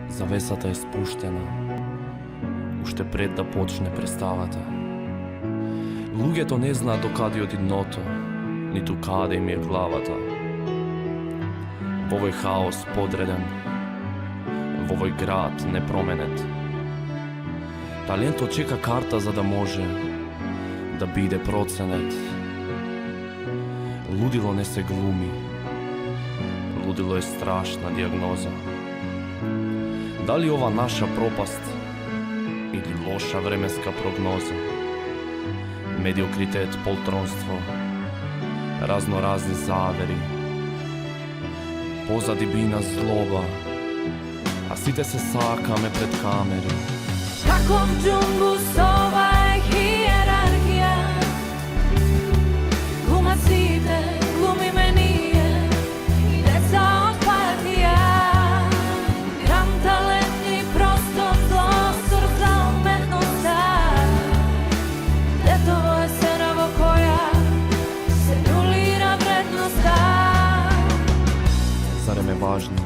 Завесата е спуштена, уште пред да почне представата. Луѓето не знаат докаде оди дното, ниту каде им е главата. Во овој хаос подреден, во овој град непроменет. Талентот чека карта за да може да биде проценет. Лудило не се глуми, лудило е страшна диагноза. Дали ова наша пропаст или лоша временска прогноза? Медиокритет, полтронство, разноразни завери, позади бина злоба, а сите се сакаме пред камери. Каков џумбус ова е хиерархија, глумаците, глумиме ние и деца од партија. Грам талент и просто злостор за уметноста. Детово е сцена во која се нулира вредноста. Зарем е важно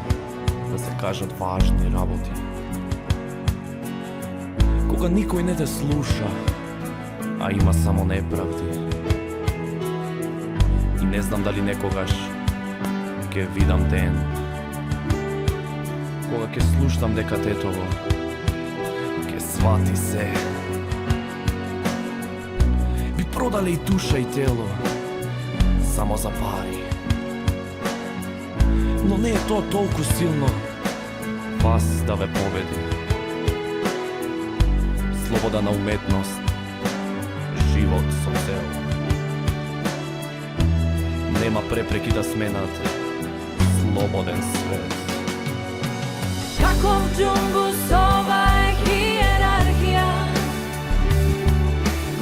да се кажат важни работи? Кога никој не те слуша, а има само неправди. И не знам дали некогаш ќе видам ден кога ќе слушам дека тетово ќе свати се. Би продале и душа и тело само за пари. Но не е тоа толку силно вас да ве победи. Слободна уметност, живот со цел. Нема препреки да сменат слободен свет. Каков џумбус ова е хиерархија,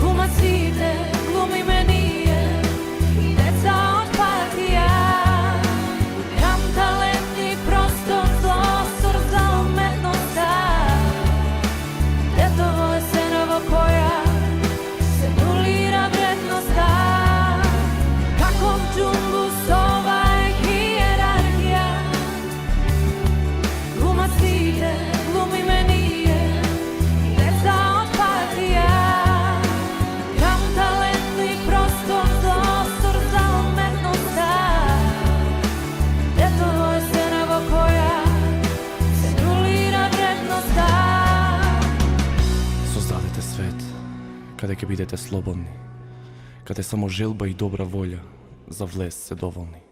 глумаците, глумиме ние и деца од партија. Грам талент и просто злостор за уметноста. Детово е сцена во која се нулира вредноста. Каков џумбус ова е хиерархија, глумаците, глумиме ние и деца од партија. Грам талент и просто злостор за уметноста. Детово е сцена во која се нулира вредноста. Создадете свет каде ќе бидете слободни, каде само желба и добра волја за влез се доволни.